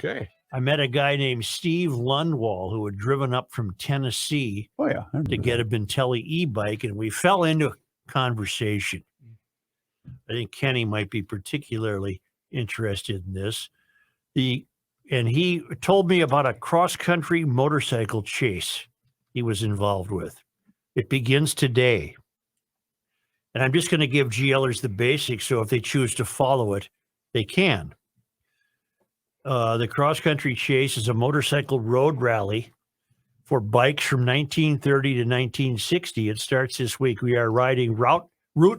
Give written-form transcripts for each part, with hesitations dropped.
Okay. I met a guy named Steve Lundwall who had driven up from Tennessee to get a Bentelli e-bike, and we fell into a conversation. I think Kenny might be particularly interested in this. And he told me about a cross-country motorcycle chase he was involved with. It begins today. And I'm just going to give GLers the basics, so if they choose to follow it, they can. The cross-country chase is a motorcycle road rally for bikes from 1930 to 1960. It starts this week. We are riding Route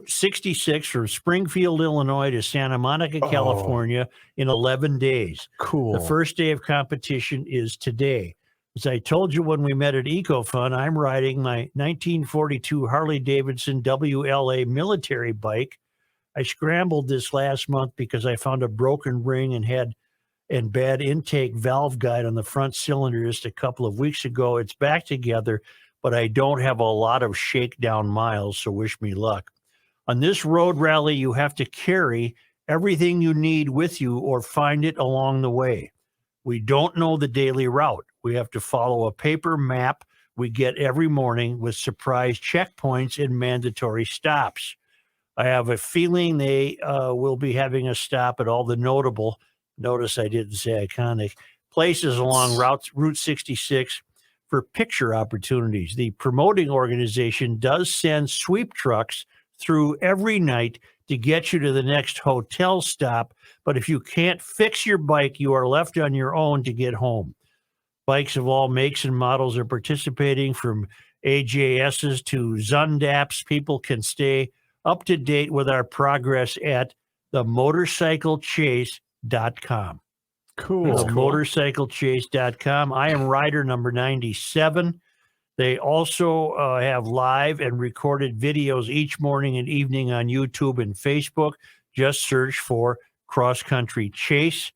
66 from Springfield, Illinois to Santa Monica, California in 11 days. Cool. The first day of competition is today. As I told you when we met at EcoFun, I'm riding my 1942 Harley-Davidson WLA military bike. I scrambled this last month because I found a broken ring and bad intake valve guide on the front cylinder just a couple of weeks ago. It's back together, but I don't have a lot of shakedown miles, so wish me luck. On this road rally, you have to carry everything you need with you or find it along the way. We don't know the daily route. We have to follow a paper map we get every morning with surprise checkpoints and mandatory stops. I have a feeling they will be having a stop at all the notable, notice I didn't say iconic, places along Route 66 for picture opportunities. The promoting organization does send sweep trucks through every night to get you to the next hotel stop, but if you can't fix your bike, you are left on your own to get home. Bikes of all makes and models are participating, from AJSs to Zundaps. People can stay up to date with our progress at themotorcyclechase.com. Cool. It's motorcyclechase.com. I am rider number 97. They also have live and recorded videos each morning and evening on YouTube and Facebook. Just search for Cross Country Chase.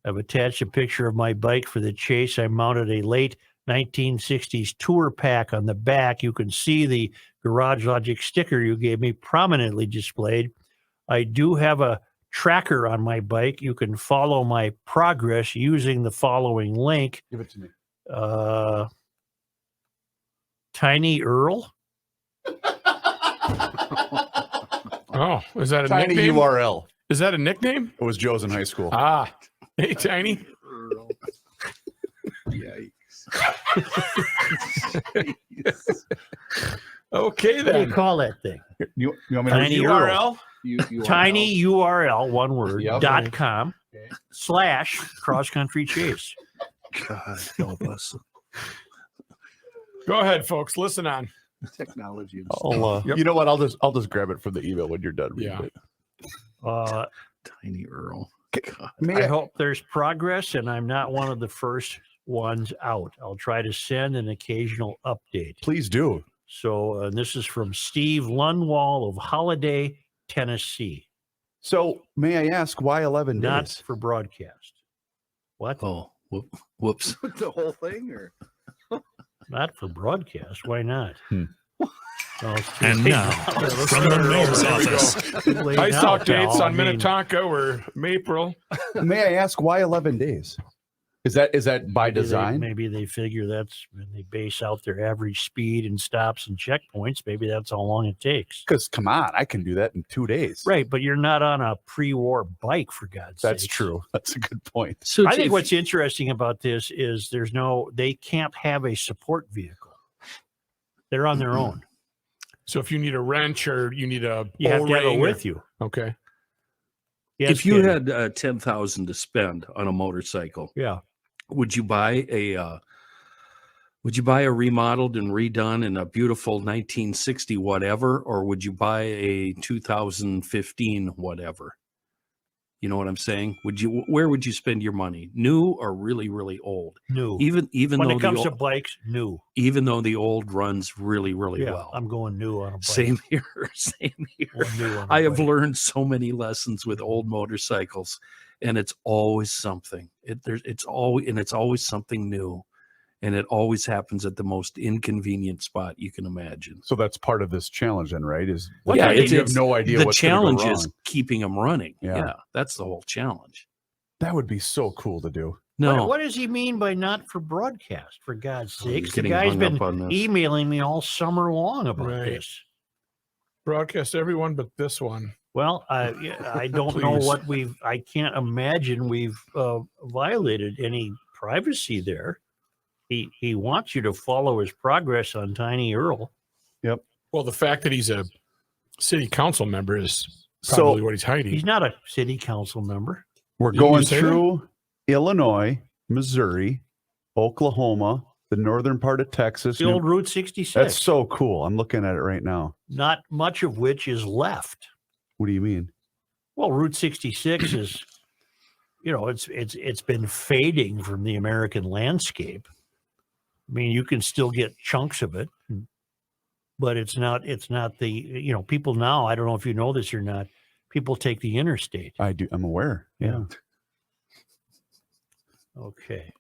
I've attached a picture of my bike for the chase. I mounted a late 1960s tour pack on the back. You can see the Garage Logic sticker you gave me prominently displayed. I do have a tracker on my bike. You can follow my progress using the following link. Give it to me. Tiny Earl. Oh, is that a Tiny nickname? URL. Is that a nickname? It was Joe's in high school. Ah, hey, Tiny. Yikes. Okay, What do then. you call that thing? You want me to Tiny URL? Tiny URL, one word, Yep. .com / cross country chase. God help us. Go ahead, folks. Listen on. Technology. Yep. You know what? I'll just grab it from the email when you're done reading Yeah. it. Tiny Earl. God. I hope there's progress, and I'm not one of the first ones out. I'll try to send an occasional update. Please do. So this is from Steve Lundwall of Holiday, Tennessee. So may I ask why 11 Not days? for broadcast. What? Oh, whoops. The whole thing, or Not for broadcast. Why not? Hmm. Well, it's too And late now, from the mayor's There we go. office. Too late Ice now, Talk dates pal. on Minnetonka were April. May I ask why 11 days? Is that by design? Maybe they figure that's when they base out their average speed and stops and checkpoints. Maybe that's how long it takes. Because come on, I can do that in 2 days. Right, but you're not on a pre-war bike, for God's sake. That's true. That's a good point. So I think what's interesting about this is they can't have a support vehicle. They're on their own. So if you need a wrench or you need a You have to have it O-ring with you. Okay. Yes, if you Kenny. had 10,000 to spend on a motorcycle, Yeah. would you buy a remodeled and redone in a beautiful 1960 whatever, or would you buy a 2015 whatever? You know what I'm saying? Where would you spend your money? New or really, really old? New. Even When though it comes the to old, bikes, new. even though the old runs really, really Yeah, well. I'm going new on a bike. Same here. Same here. I'm new on a I have bike. learned so many lessons with old motorcycles, and it's always something. It's always something new, and it always happens at the most inconvenient spot you can imagine. So that's part of this challenge, then, right? Is Yeah, you have no idea the what's gonna go challenge is wrong. keeping them running. Yeah. Yeah, that's the whole challenge. That would be so cool to do. No, What does he mean by not for broadcast? For God's Oh, he's sakes, the getting guy's hung been up on this. emailing me all summer long about Right. this. Broadcast everyone but this one. Well, I don't know Please. what I can't imagine we've violated any privacy there. He wants you to follow his progress on Tiny Earl. Well, the fact that he's a city council member is So- probably what he's hiding. He's not a city council member. We're Didn't you going say that? through Illinois, Missouri, Oklahoma, the northern part of Texas. The old Route 66. That's so cool. I'm looking at it right now. Not much of which is left. What do you mean? Well, Route 66 is, it's been fading from the American landscape. I mean, you can still get chunks of it, but it's not the, people now, I don't know if you know this or not, people take the interstate. I do. I'm aware. Yeah. Okay.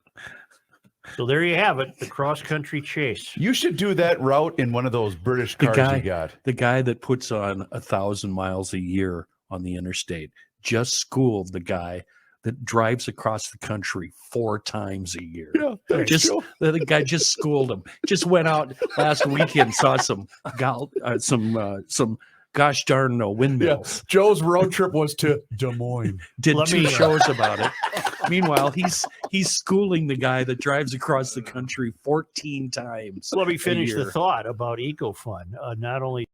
So there you have it, the cross-country chase. You should do that route in one of those British The cars guy- you got. the guy that puts on 1,000 miles a year on the interstate just schooled the guy that drives across the country 4 times a year. Thanks, Just Joe. the guy just schooled him. Just went out last weekend, saw some gosh darn no windmills. Joe's road trip was to Des Moines. Did Let 2 me, shows about it. Meanwhile, he's schooling the guy that drives across the country 14 times. Let me finish the year. thought about EcoFund. Not only